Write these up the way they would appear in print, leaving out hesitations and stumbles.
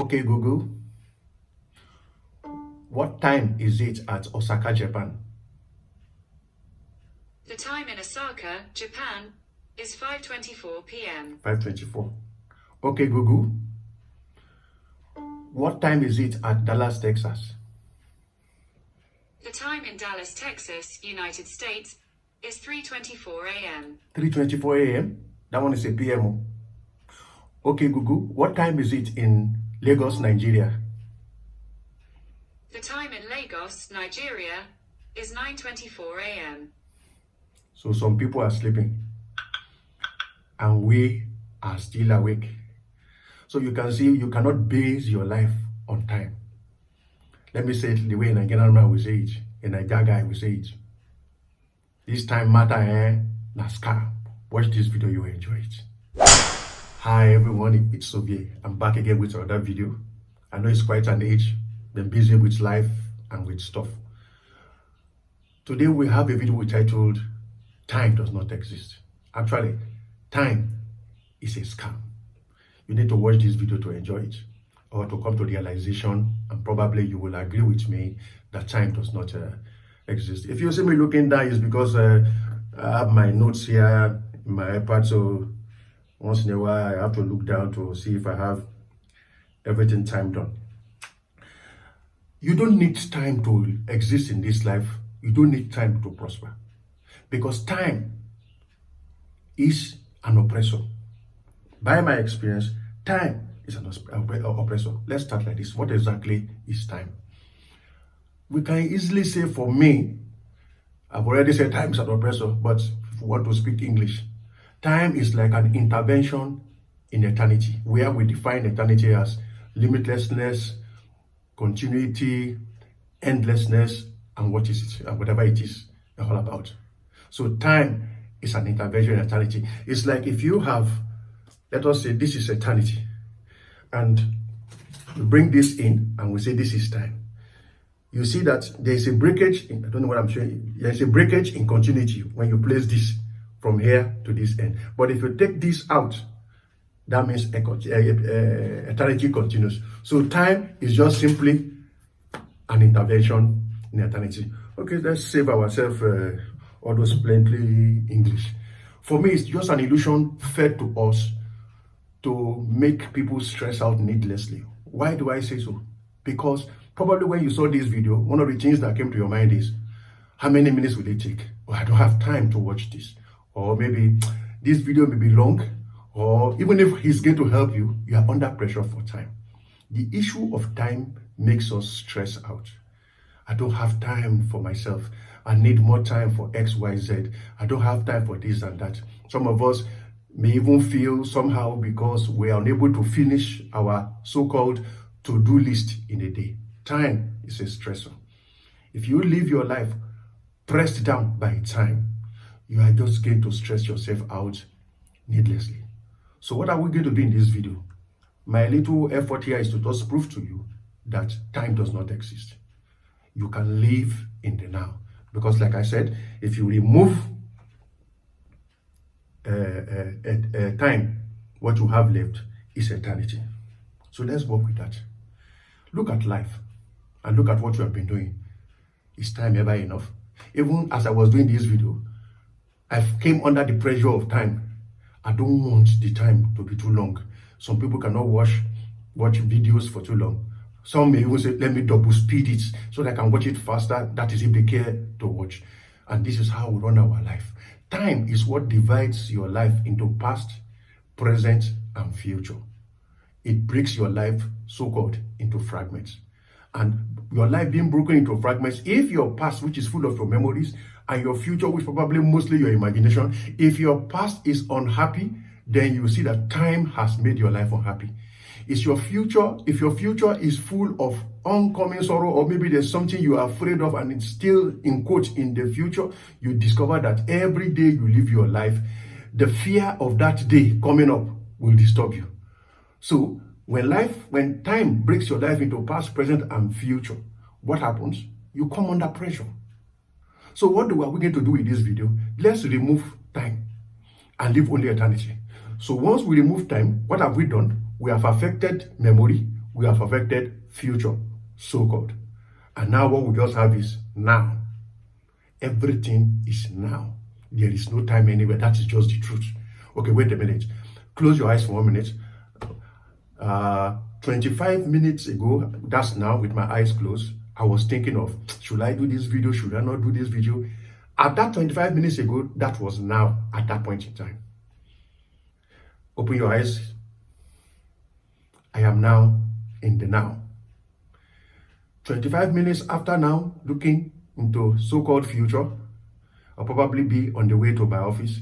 Okay, Google, what time is it at Osaka, Japan? The time in Osaka, Japan, is 5:24 p.m. 5:24. Okay, Google, what time is it at Dallas, Texas? The time in Dallas, Texas, United States, is 3:24 a.m. 3:24 a.m.? That one is a PM. Okay, Google, what time is it in Lagos, Nigeria? The time in Lagos, Nigeria, is 9:24 a.m. So some people are sleeping and we are still awake. So you can see you cannot base your life on time. Let me say it the way a Nigerian man will say it, a Nigerian guy will say it. This time matter, NASCAR. Watch this video, you will enjoy it. Hi everyone, it's Sobie. I'm back again with another video. I know it's quite an age, been busy with life and with stuff. Today we have a video titled, Time Does Not Exist. Actually, time is a scam. You need to watch this video to enjoy it or to come to realization, and probably you will agree with me that time does not exist. If you see me looking down, it's because I have my notes here in my iPad, so once in a while I have to look down to see if I have everything timed on. You don't need time to exist in this life. You don't need time to prosper, because time is an oppressor. By my experience, time is an oppressor. Let's start like this. What exactly is time? We can easily say, for me, I've already said time is an oppressor, but if we want to speak English, time is like an intervention in eternity, where we define eternity as limitlessness, continuity, endlessness, and what is it, and whatever it is all about. So time is an intervention in eternity. It's like if you have, let us say this is eternity, and we bring this in and we say this is time. You see that there is a breakage in, I don't know what I'm showing. There is a breakage in continuity when you place this from here to this end. But if you take this out, that means eternity continues. So time is just simply an intervention in eternity. Okay, let's save ourselves all those plainly English. For me, it's just an illusion fed to us to make people stress out needlessly. Why do I say so? Because probably when you saw this video, one of the things that came to your mind is, how many minutes will it take? Or I don't have time to watch this. Or maybe this video may be long, or even if he's going to help you, you are under pressure for time. The issue of time makes us stress out. I don't have time for myself. I need more time for X, Y, Z. I don't have time for this and that. Some of us may even feel somehow because we are unable to finish our so-called to-do list in a day. Time is a stressor. If you live your life pressed down by time, you are just going to stress yourself out needlessly. So what are we going to do in this video? My little effort here is to just prove to you that time does not exist. You can live in the now. Because like I said, if you remove time, what you have left is eternity. So let's work with that. Look at life and look at what you have been doing. Is time ever enough? Even as I was doing this video, I came under the pressure of time. I don't want the time to be too long. Some people cannot watch videos for too long. Some may even say, let me double speed it so that I can watch it faster. That is if they care to watch. And this is how we run our life. Time is what divides your life into past, present, and future. It breaks your life, so-called, into fragments. And your life being broken into fragments, if your past, which is full of your memories, and your future, which probably mostly your imagination, if your past is unhappy, then you see that time has made your life unhappy. Is your future, if your future is full of oncoming sorrow, or maybe there's something you are afraid of and it's still in quotes in the future, you discover that every day you live your life, the fear of that day coming up will disturb you. So when time breaks your life into past, present, and future, what happens? You come under pressure. So what are we going to do in this video? Let's remove time and leave only eternity. So once we remove time, what have we done? We have affected memory, we have affected future, so-called. And now what we just have is now. Everything is now. There is no time anywhere. That is just the truth. Okay, wait a minute. Close your eyes for 1 minute. 25 minutes ago, that's now with my eyes closed, I was thinking of, should I do this video? Should I not do this video? At that 25 minutes ago, that was now at that point in time. Open your eyes. I am now in the now. 25 minutes after now, looking into so-called future, I'll probably be on the way to my office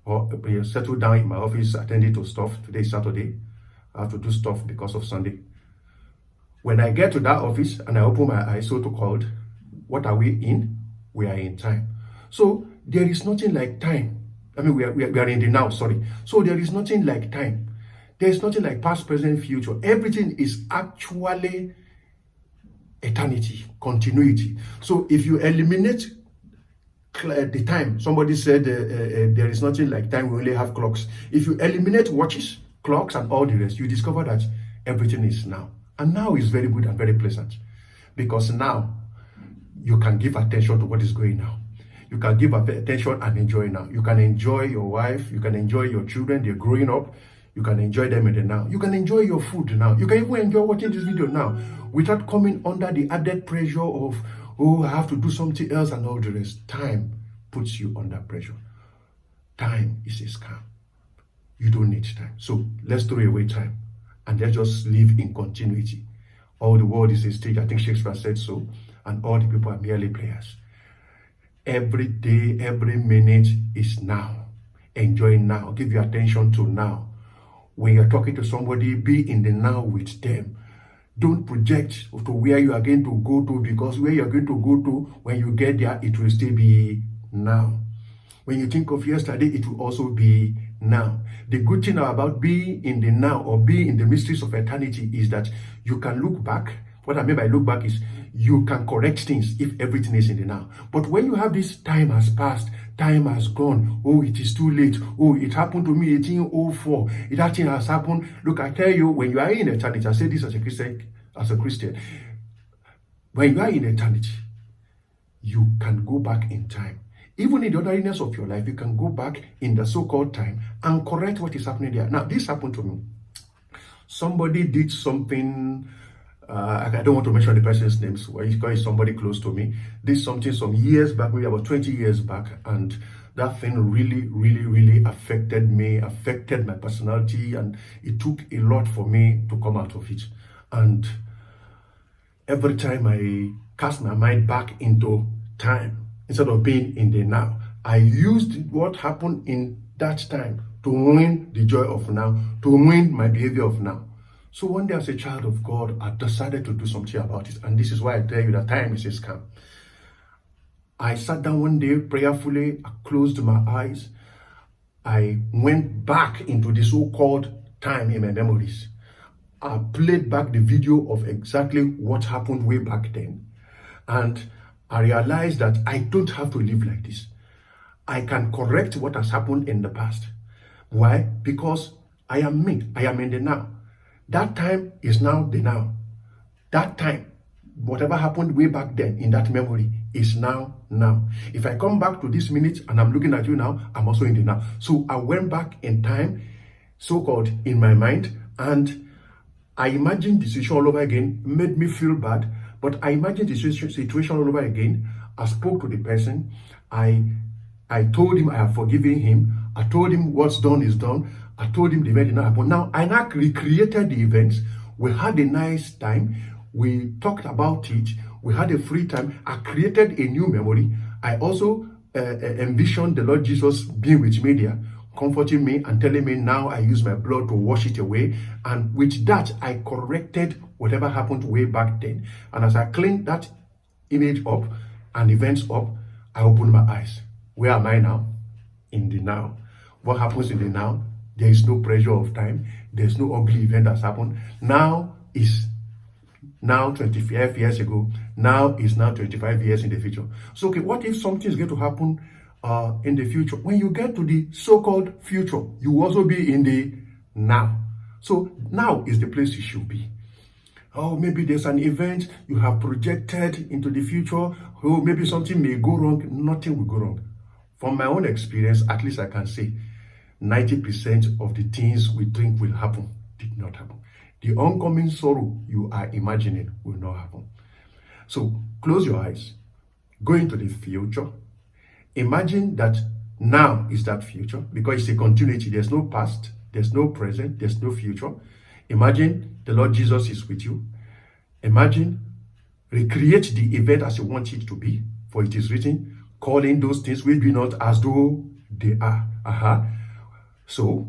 or settle down in my office, attending to stuff. Today is Saturday. I have to do stuff because of Sunday. When I get to that office and I open my eyes, so-called, what are we in? We are in time. So there is nothing like time. I mean, we are in the now, sorry. So there is nothing like time. There is nothing like past, present, future. Everything is actually eternity, continuity. So if you eliminate the time, somebody said there is nothing like time, we only have clocks. If you eliminate watches, clocks, and all the rest, you discover that everything is now. And now is very good and very pleasant, because now you can give attention to what is going now. You can give attention and enjoy now. You can enjoy your wife, you can enjoy your children, they're growing up. You can enjoy them in the now. You can enjoy your food now. You can even enjoy watching this video now without coming under the added pressure of, oh, I have to do something else and all the rest. Time puts you under pressure. Time is a scam. You don't need time. So let's throw away time and let's just live in continuity. All the world is a stage. I think Shakespeare said so. And all the people are merely players. Every day, every minute is now. Enjoy now. Give your attention to now. When you're talking to somebody, be in the now with them. Don't project to where you are going to go to, because where you're going to go to, when you get there, it will still be now. When you think of yesterday, it will also be now. The good thing about being in the now or being in the mysteries of eternity is that you can look back. What I mean by look back is you can correct things if everything is in the now. But when you have this time has passed, time has gone, oh, it is too late, oh, it happened to me 1804, that thing has happened. Look, I tell you, when you are in eternity, I say this as a Christian, when you are in eternity, you can go back in time. Even in the ordinariness of your life, you can go back in the so-called time and correct what is happening there. Now, this happened to me. Somebody did something, I don't want to mention the person's names, because somebody close to me, did something some years back, maybe about 20 years back, and that thing really affected me, affected my personality, and it took a lot for me to come out of it. And every time I cast my mind back into time, instead of being in the now, I used what happened in that time to ruin the joy of now, to ruin my behavior of now. So one day as a child of God, I decided to do something about it. And this is why I tell you that time is a scam. I sat down one day prayerfully, I closed my eyes. I went back into the so-called time in my memories. I played back the video of exactly what happened way back then. And I realized that I don't have to live like this. I can correct what has happened in the past. Why? Because I am me. I am in the now. That time is now the now. That time, whatever happened way back then in that memory is now. If I come back to this minute and I'm looking at you now, I'm also in the now. So I went back in time, so-called in my mind, and I imagined the situation all over again, made me feel bad, but I imagined the situation all over again. I spoke to the person. I told him I have forgiven him. I told him what's done is done. I told him the event did not happen. Now, I now recreated the events. We had a nice time. We talked about it. We had a free time. I created a new memory. I also envisioned the Lord Jesus being with me there, comforting me and telling me now I use my blood to wash it away. And with that, I corrected whatever happened way back then. And as I cleaned that image up and events up, I opened my eyes. Where am I now? In the now. What happens in the now? There is no pressure of time. There's no ugly event that's happened. Now is now 25 years ago. Now is now 25 years in the future. So, okay, what if something is going to happen in the future? When you get to the so-called future, you will also be in the now. So now is the place you should be. Oh, maybe there's an event you have projected into the future. Oh, maybe something may go wrong. Nothing will go wrong. From my own experience, at least I can say 90% of the things we think will happen did not happen. The oncoming sorrow you are imagining will not happen. So close your eyes, go into the future. Imagine that now is that future because it's a continuity. There's no past, there's no present, there's no future. Imagine the Lord Jesus is with you. Imagine, recreate the event as you want it to be, for it is written, calling those things which be not as though they are. So,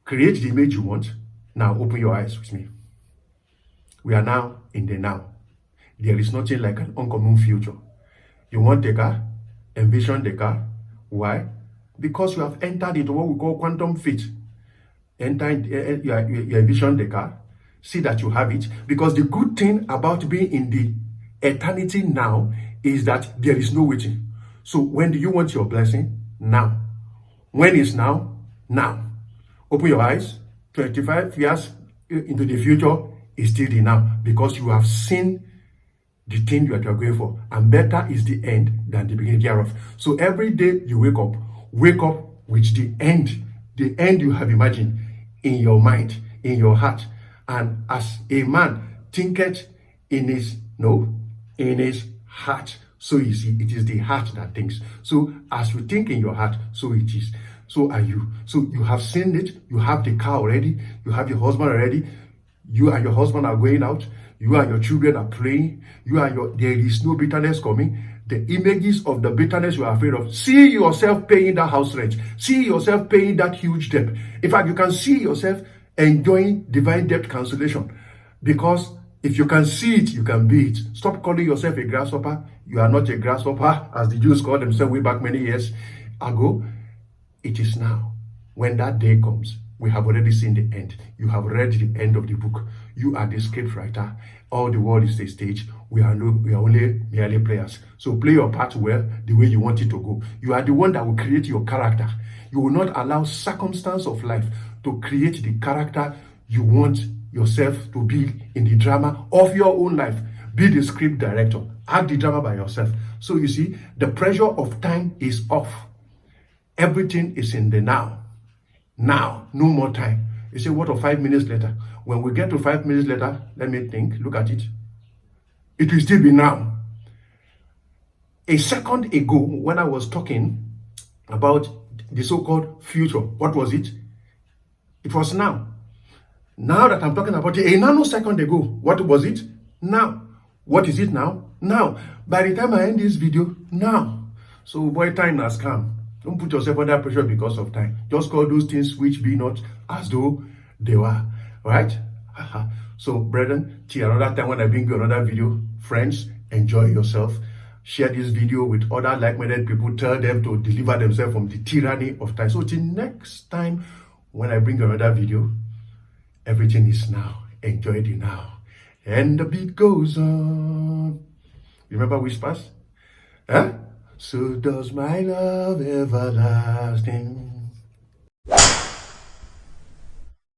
create the image you want. Now, open your eyes with me. We are now in the now. There is nothing like an uncommon future. You want a car? Envision the car. Why? Because you have entered into what we call quantum fit. You envision the car. See that you have it. Because the good thing about being in the eternity now is that there is no waiting. So when do you want your blessing? Now. When is now? Now. Open your eyes. 25 years into the future is still the now. Because you have seen the thing that you are going for. And better is the end than the beginning thereof. So every day you wake up with the end you have imagined in your mind, in your heart. And as a man thinketh in his heart, so you see, it is the heart that thinks. So as you think in your heart, so it is. So are you. So you have seen it. You have the car already. You have your husband already. You and your husband are going out. You and your children are playing. There is no bitterness coming. The images of the bitterness you are afraid of. See yourself paying that house rent. See yourself paying that huge debt. In fact, you can see yourself enjoying divine debt cancellation. Because if you can see it, you can be it. Stop calling yourself a grasshopper. You are not a grasshopper, as the Jews called themselves way back many years ago. It is now. When that day comes, we have already seen the end. You have read the end of the book. You are the script writer. All the world is the stage. We are only merely players. So play your part well, the way you want it to go. You are the one that will create your character. You will not allow circumstance of life to create the character you want yourself to be in the drama of your own life. Be the script director. Act the drama by yourself. So you see, the pressure of time is off. Everything is in the now. Now, no more time. You say, what of 5 minutes later? When we get to 5 minutes later, let me think, look at it. It will still be now. A second ago, when I was talking about the so-called future, what was it? It was now. Now that I'm talking about it, a nanosecond ago, what was it? Now. What is it now? Now. By the time I end this video, now. So, boy, time has come. Don't put yourself under pressure because of time. Just call those things which be not as though they were. Right? So, brethren, till another time when I bring you another video, friends, enjoy yourself. Share this video with other like-minded people. Tell them to deliver themselves from the tyranny of time. So, till next time when I bring you another video, everything is now. Enjoy the now. And the beat goes on. Remember whispers? Huh? So does my love everlasting.